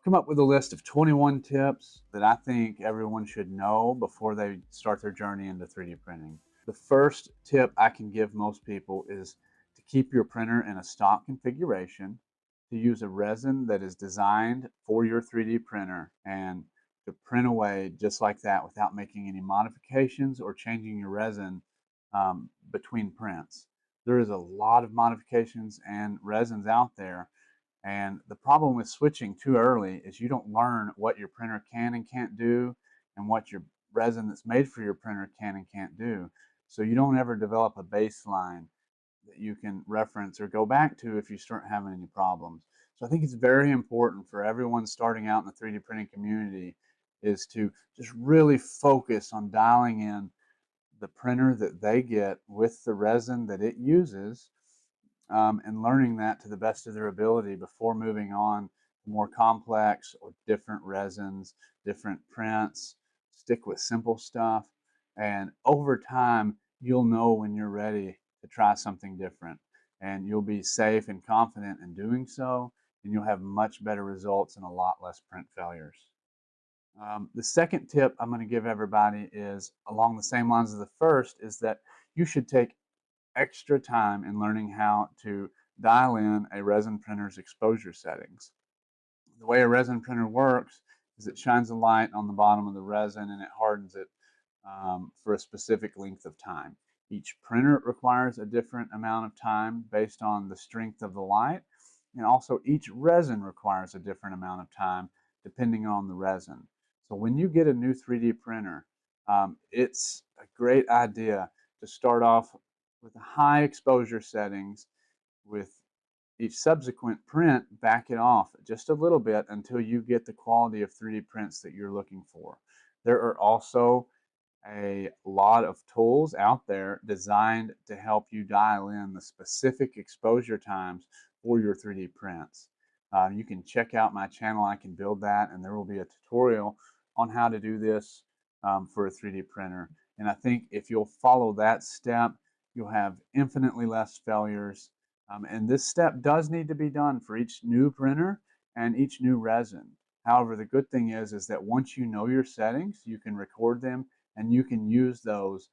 come up with a list of 21 tips that I think everyone should know before they start their journey into 3D printing. The first tip I can give most people is to keep your printer in a stock configuration, to use a resin that is designed for your 3D printer, and to print away just like that without making any modifications or changing your resin between prints. There is a lot of modifications and resins out there, and the problem with switching too early is you don't learn what your printer can and can't do and what your resin that's made for your printer can and can't do. So you don't ever develop a baseline that you can reference or go back to if you start having any problems. So I think it's very important for everyone starting out in the 3D printing community is to just really focus on dialing in the printer that they get with the resin that it uses, and learning that to the best of their ability before moving on to more complex or different resins, different prints. Stick with simple stuff, and over time, you'll know when you're ready to try something different, and you'll be safe and confident in doing so, and you'll have much better results and a lot less print failures. The second tip I'm going to give everybody is along the same lines as the first, is that you should take extra time in learning how to dial in a resin printer's exposure settings. The way a resin printer works is it shines a light on the bottom of the resin and it hardens it for a specific length of time. Each printer requires a different amount of time based on the strength of the light, and also each resin requires a different amount of time depending on the resin. So when you get a new 3D printer, it's a great idea to start off with the high exposure settings. With each subsequent print, back it off just a little bit until you get the quality of 3D prints that you're looking for. There are also a lot of tools out there designed to help you dial in the specific exposure times for your 3D prints. You can check out my channel, I Can Build That, and there will be a tutorial on how to do this for a 3D printer. And I think if you'll follow that step, you'll have infinitely less failures. And this step does need to be done for each new printer and each new resin. However, the good thing is that once you know your settings, you can record them and you can use those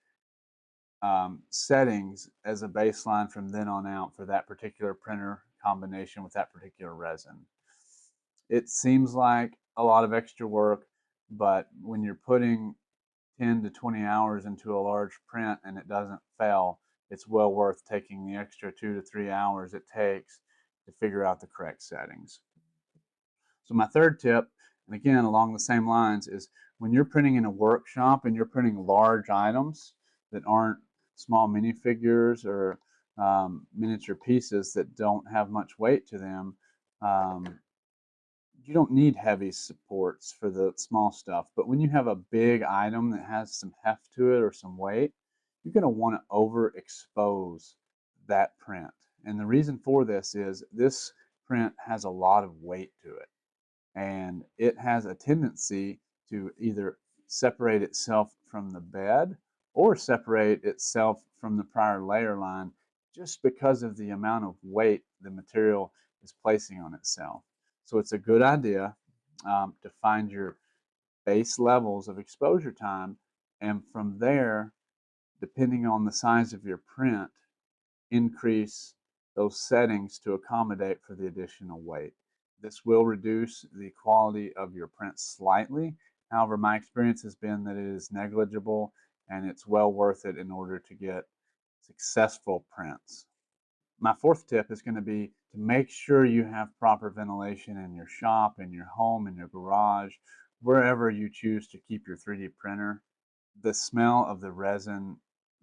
settings as a baseline from then on out for that particular printer combination with that particular resin. It seems like a lot of extra work, but when you're putting 10 to 20 hours into a large print and it doesn't fail, it's well worth taking the extra 2 to 3 hours it takes to figure out the correct settings. So my third tip, and again along the same lines, is when you're printing in a workshop and you're printing large items that aren't small minifigures or miniature pieces that don't have much weight to them, you don't need heavy supports for the small stuff. But when you have a big item that has some heft to it or some weight, you're going to want to overexpose that print. And the reason for this is this print has a lot of weight to it, and it has a tendency to either separate itself from the bed or separate itself from the prior layer line just because of the amount of weight the material is placing on itself. So it's a good idea to find your base levels of exposure time, and from there, depending on the size of your print, increase those settings to accommodate for the additional weight. This will reduce the quality of your print slightly. However, my experience has been that it is negligible and it's well worth it in order to get successful prints. My fourth tip is going to be to make sure you have proper ventilation in your shop, in your home, in your garage, wherever you choose to keep your 3D printer. The smell of the resin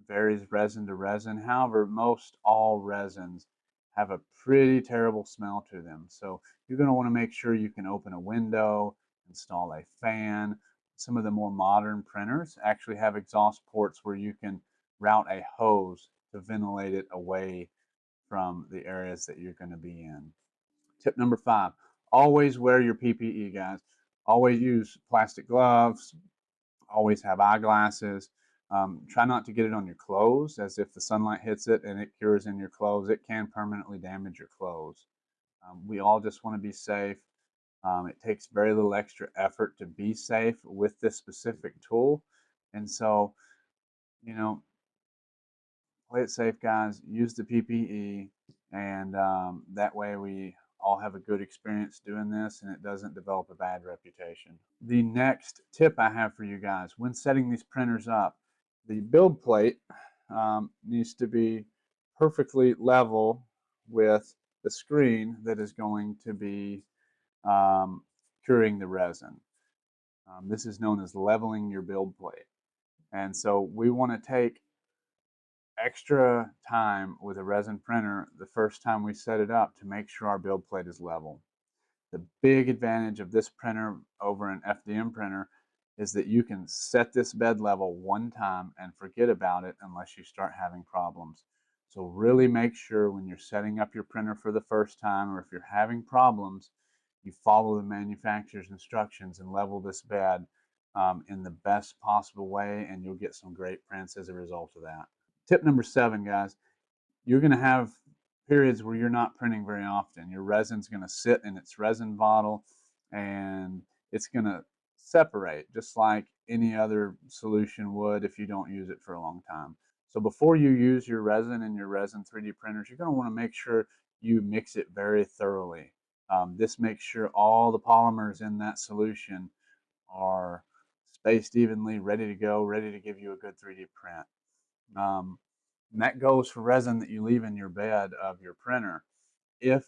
varies resin to resin. However, most all resins have a pretty terrible smell to them. So you're going to want to make sure you can open a window, install a fan. Some of the more modern printers actually have exhaust ports where you can route a hose to ventilate it away from the areas that you're going to be in. Tip number 5, always wear your PPE, guys. Always use plastic gloves, always have eyeglasses. Try not to get it on your clothes, as if the sunlight hits it and it cures in your clothes, it can permanently damage your clothes. We all just want to be safe. It takes very little extra effort to be safe with this specific tool. And so, you know, play it safe, guys. Use the PPE, and that way we all have a good experience doing this and it doesn't develop a bad reputation. The next tip I have for you guys, when setting these printers up, the build plate needs to be perfectly level with the screen that is going to be curing the resin. This is known as leveling your build plate. And so we want to take extra time with a resin printer the first time we set it up to make sure our build plate is level. The big advantage of this printer over an FDM printer is that you can set this bed level one time and forget about it unless you start having problems. So really make sure when you're setting up your printer for the first time, or if you're having problems, you follow the manufacturer's instructions and level this bed in the best possible way, and you'll get some great prints as a result of that. Tip number 7, guys, you're going to have periods where you're not printing very often. Your resin's going to sit in its resin bottle and it's going to separate just like any other solution would if you don't use it for a long time. So before you use your resin in your resin 3D printers, you're going to want to make sure you mix it very thoroughly. This makes sure all the polymers in that solution are spaced evenly, ready to go, ready to give you a good 3D print. And that goes for resin that you leave in your bed of your printer. If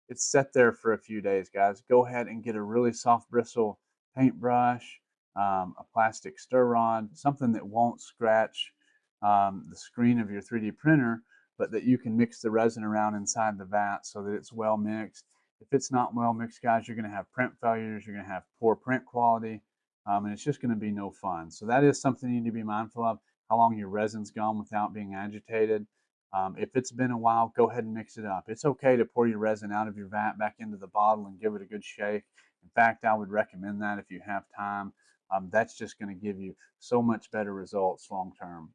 it's set there for a few days, guys, go ahead and get a really soft bristle paintbrush, a plastic stir rod, something that won't scratch the screen of your 3D printer, but that you can mix the resin around inside the vat so that it's well mixed. If it's not well mixed, guys, you're going to have print failures, you're going to have poor print quality, and it's just going to be no fun. So that is something you need to be mindful of, how long your resin's gone without being agitated. If it's been a while, go ahead and mix it up. It's okay to pour your resin out of your vat back into the bottle and give it a good shake. In fact, I would recommend that if you have time. That's just going to give you so much better results long term.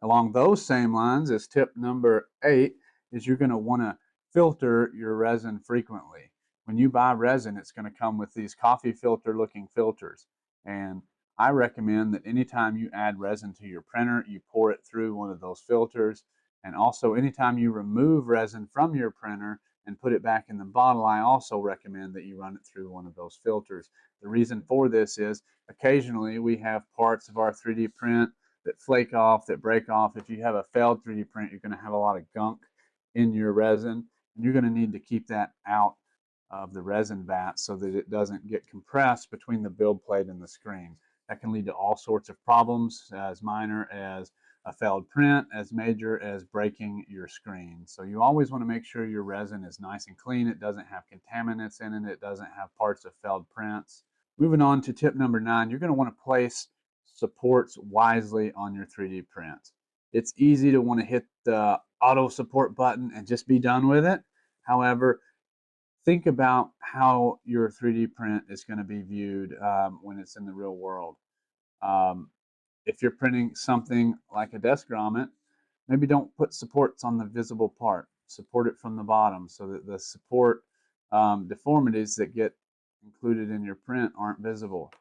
Along those same lines, as tip number 8, is you're going to want to filter your resin frequently. When you buy resin, it's going to come with these coffee filter looking filters. And I recommend that anytime you add resin to your printer, you pour it through one of those filters. And also, anytime you remove resin from your printer and put it back in the bottle, I also recommend that you run it through one of those filters. The reason for this is occasionally we have parts of our 3D print that flake off, that break off. If you have a failed 3D print, you're going to have a lot of gunk in your resin, and you're going to need to keep that out of the resin vat so that it doesn't get compressed between the build plate and the screen. That can lead to all sorts of problems, as minor as a failed print, as major as breaking your screen. So you always want to make sure your resin is nice and clean. It doesn't have contaminants in it. It doesn't have parts of failed prints. Moving on to tip number 9, you're going to want to place supports wisely on your 3D prints. It's easy to want to hit the auto support button and just be done with it. However, think about how your 3D print is going to be viewed when it's in the real world. If you're printing something like a desk grommet, maybe don't put supports on the visible part. Support it from the bottom so that the support deformities that get included in your print aren't visible.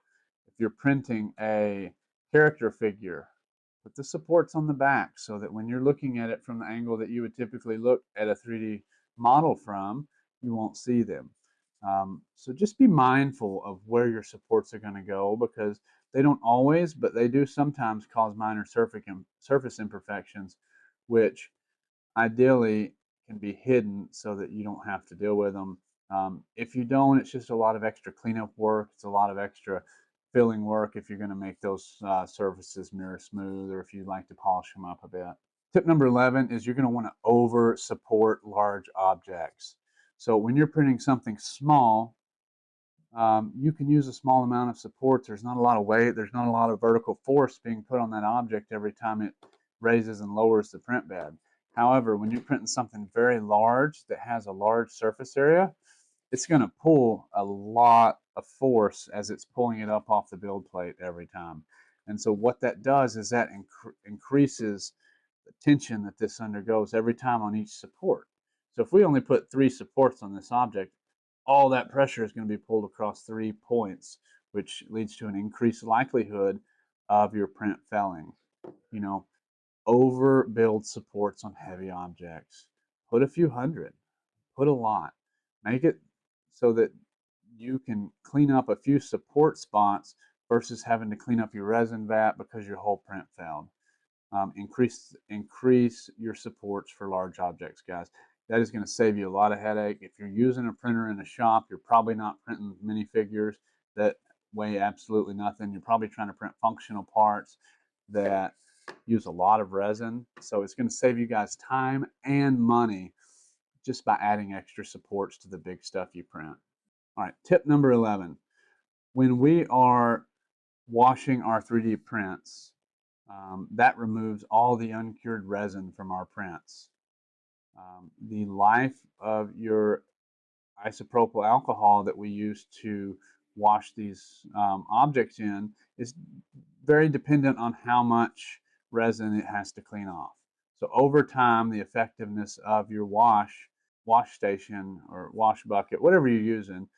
If you're printing a character figure, put the supports on the back so that when you're looking at it from the angle that you would typically look at a 3D model from, you won't see them. So just be mindful of where your supports are going to go, because they don't always, but they do sometimes cause minor surface imperfections, which ideally can be hidden so that you don't have to deal with them. If you don't, it's just a lot of extra cleanup work. It's a lot of extra filling work if you're going to make those surfaces mirror smooth, or if you like to polish them up a bit. Tip number 11 is you're going to want to over support large objects. So when you're printing something small, you can use a small amount of supports. There's not a lot of weight. There's not a lot of vertical force being put on that object every time it raises and lowers the print bed. However, when you're printing something very large that has a large surface area, it's going to pull a lot of force as it's pulling it up off the build plate every time. And so what that does is that increases the tension that this undergoes every time on each support. So if we only put 3 supports on this object, all that pressure is going to be pulled across 3 points, which leads to an increased likelihood of your print failing. You know, overbuild supports on heavy objects. Put a few hundred, put a lot. Make it so that you can clean up a few support spots versus having to clean up your resin vat because your whole print failed. Increase your supports for large objects, guys. That is going to save you a lot of headache. If you're using a printer in a shop, you're probably not printing minifigures that weigh absolutely nothing. You're probably trying to print functional parts that use a lot of resin. So it's going to save you guys time and money just by adding extra supports to the big stuff you print. All right, tip number 11. When we are washing our 3D prints, that removes all the uncured resin from our prints. The life of your isopropyl alcohol that we use to wash these objects in is very dependent on how much resin it has to clean off. So over time, the effectiveness of your wash station or wash bucket, whatever you're using,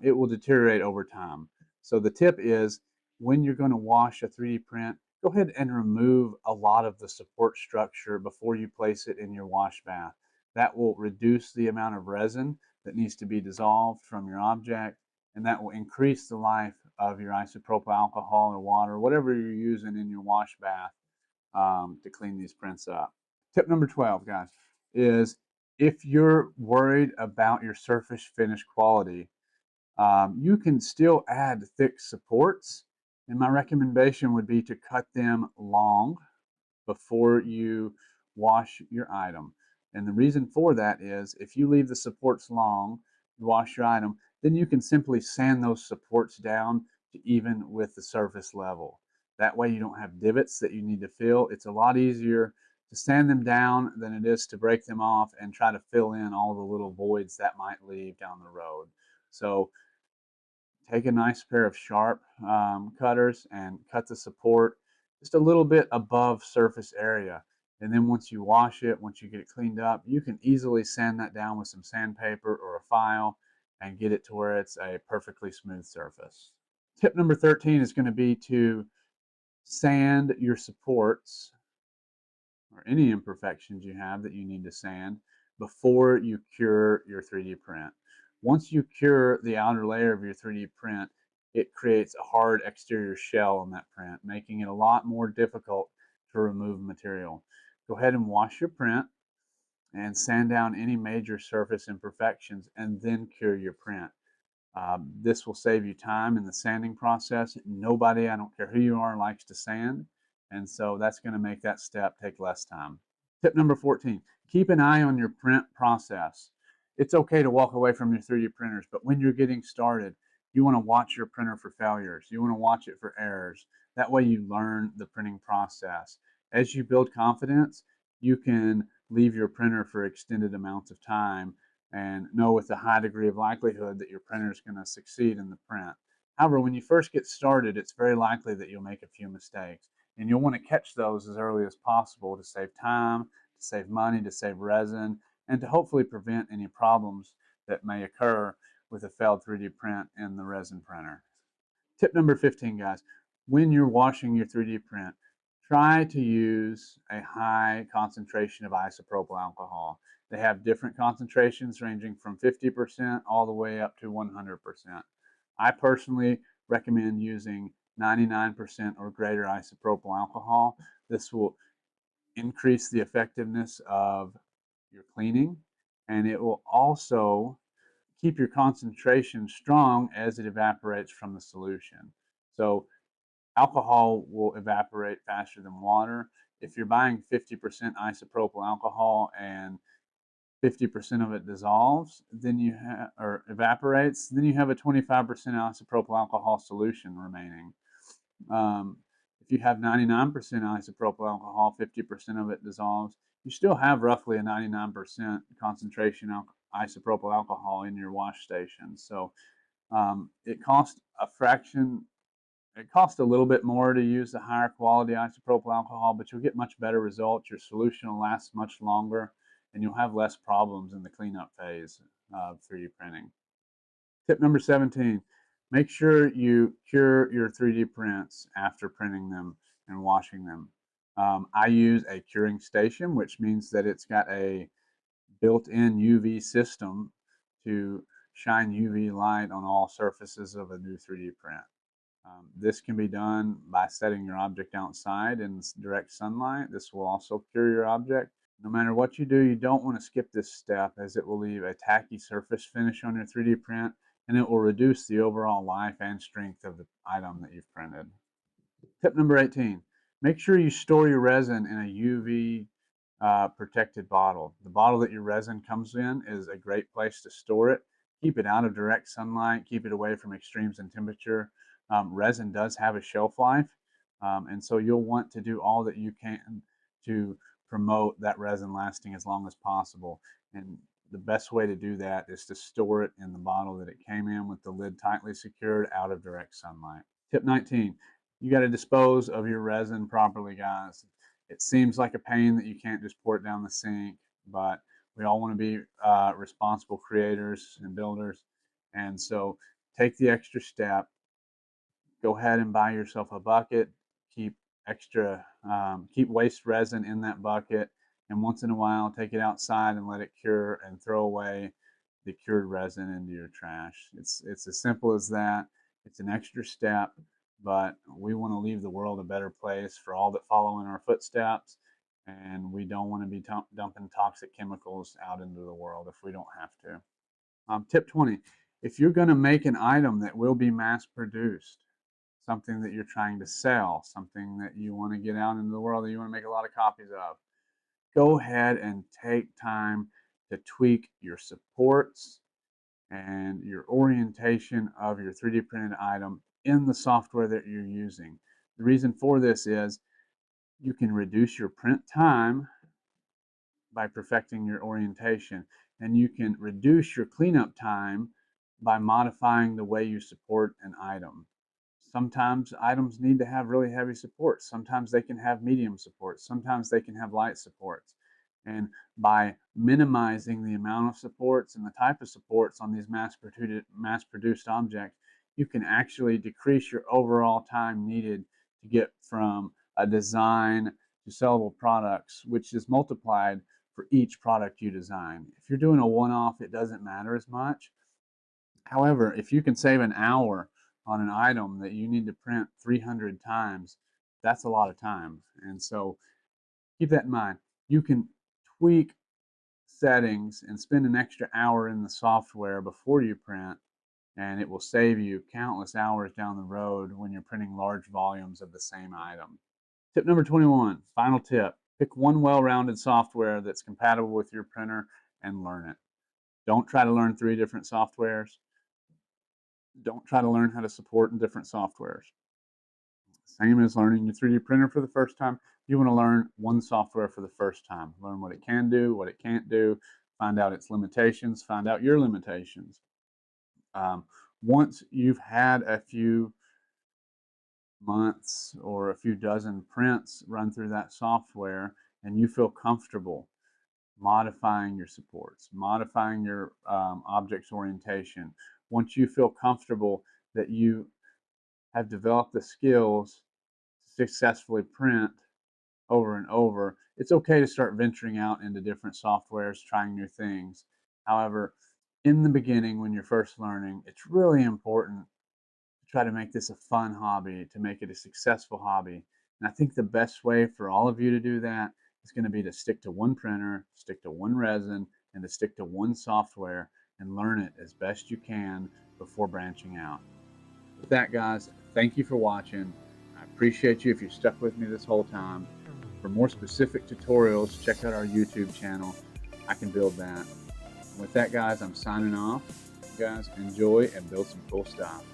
it will deteriorate over time. So the tip is when you're going to wash a 3D print, go ahead and remove a lot of the support structure before you place it in your wash bath. That will reduce the amount of resin that needs to be dissolved from your object, and that will increase the life of your isopropyl alcohol or water, whatever you're using in your wash bath to clean these prints up. Tip number 12, guys, is if you're worried about your surface finish quality, you can still add thick supports, and my recommendation would be to cut them long before you wash your item. And the reason for that is if you leave the supports long, you wash your item, then you can simply sand those supports down to even with the surface level. That way you don't have divots that you need to fill. It's a lot easier to sand them down than it is to break them off and try to fill in all the little voids that might leave down the road. So take a nice pair of sharp cutters and cut the support just a little bit above surface area. And then once you wash it, once you get it cleaned up, you can easily sand that down with some sandpaper or a file and get it to where it's a perfectly smooth surface. Tip number 13 is going to be to sand your supports or any imperfections you have that you need to sand before you cure your 3D print. Once you cure the outer layer of your 3D print, it creates a hard exterior shell on that print, making it a lot more difficult to remove material. Go ahead and wash your print and sand down any major surface imperfections and then cure your print. This will save you time in the sanding process. Nobody, I don't care who you are, likes to sand, and so that's going to make that step take less time. Tip number 14, keep an eye on your print process. It's okay to walk away from your 3D printers, but when you're getting started, you want to watch your printer for failures. You want to watch it for errors. That way you learn the printing process. As you build confidence, you can leave your printer for extended amounts of time and know with a high degree of likelihood that your printer is going to succeed in the print. However, when you first get started, it's very likely that you'll make a few mistakes, and you'll want to catch those as early as possible to save time, to save money, to save resin, and to hopefully prevent any problems that may occur with a failed 3D print in the resin printer. Tip number 15, guys, when you're washing your 3D print, try to use a high concentration of isopropyl alcohol. They have different concentrations ranging from 50% all the way up to 100%. I personally recommend using 99% or greater isopropyl alcohol. This will increase the effectiveness of your cleaning, and it will also keep your concentration strong as it evaporates from the solution. So alcohol will evaporate faster than water. If you're buying 50% isopropyl alcohol and 50% of it dissolves, then you have or evaporates, then you have a 25% isopropyl alcohol solution remaining. If you have 99% isopropyl alcohol, 50% of it dissolves, you still have roughly a 99% concentration isopropyl alcohol in your wash station. So it costs a fraction. It costs a little bit more to use the higher quality isopropyl alcohol, but you'll get much better results. Your solution will last much longer, and you'll have less problems in the cleanup phase of 3D printing. Tip number 17, make sure you cure your 3D prints after printing them and washing them. I use a curing station, which means that it's got a built-in UV system to shine UV light on all surfaces of a new 3D print. This can be done by setting your object outside in direct sunlight. This will also cure your object. No matter what you do, you don't want to skip this step, as it will leave a tacky surface finish on your 3D print, and it will reduce the overall life and strength of the item that you've printed. Tip number 18, make sure you store your resin in a UV protected bottle. The bottle that your resin comes in is a great place to store it. Keep it out of direct sunlight, keep it away from extremes in temperature. Resin does have a shelf life, and so you'll want to do all that you can to promote that resin lasting as long as possible. And the best way to do that is to store it in the bottle that it came in with the lid tightly secured out of direct sunlight. Tip 19, you got to dispose of your resin properly, guys. It seems like a pain that you can't just pour it down the sink, but we all want to be responsible creators and builders. And so take the extra step. Go ahead and buy yourself a bucket. Keep waste resin in that bucket, and once in a while take it outside and let it cure and throw away the cured resin into your trash. It's as simple as that. It's an extra step, but we want to leave the world a better place for all that follow in our footsteps, and we don't want to be dumping toxic chemicals out into the world if we don't have to. Tip 20, if you're going to make an item that will be mass produced, something that you're trying to sell, something that you want to get out into the world that you want to make a lot of copies of, go ahead and take time to tweak your supports and your orientation of your 3D printed item in the software that you're using. The reason for this is you can reduce your print time by perfecting your orientation, and you can reduce your cleanup time by modifying the way you support an item. Sometimes items need to have really heavy supports. Sometimes they can have medium supports. Sometimes they can have light supports. And by minimizing the amount of supports and the type of supports on these mass-produced objects, you can actually decrease your overall time needed to get from a design to sellable products, which is multiplied for each product you design. If you're doing a one-off, it doesn't matter as much. However, if you can save an hour on an item that you need to print 300 times, that's a lot of time. And so keep that in mind. You can tweak settings and spend an extra hour in the software before you print, and it will save you countless hours down the road when you're printing large volumes of the same item. Tip number 21, final tip. Pick one well-rounded software that's compatible with your printer and learn it. Don't try to learn 3 different softwares. Don't try to learn how to support in different softwares. Same as learning your 3D printer for the first time. You want to learn one software for the first time. Learn what it can do, what it can't do, find out its limitations, find out your limitations. Once you've had a few months or a few dozen prints run through that software and you feel comfortable modifying your supports, modifying your object's orientation, once you feel comfortable that you have developed the skills to successfully print over and over, it's okay to start venturing out into different softwares, trying new things. However, in the beginning, when you're first learning, it's really important to try to make this a fun hobby, to make it a successful hobby. And I think the best way for all of you to do that is going to be to stick to one printer, stick to one resin, and to stick to one software and learn it as best you can before branching out. With that, guys, thank you for watching. I appreciate you if you stuck with me this whole time. For more specific tutorials, check out our YouTube channel. I can build that. And with that, guys, I'm signing off. You guys enjoy and build some cool stuff.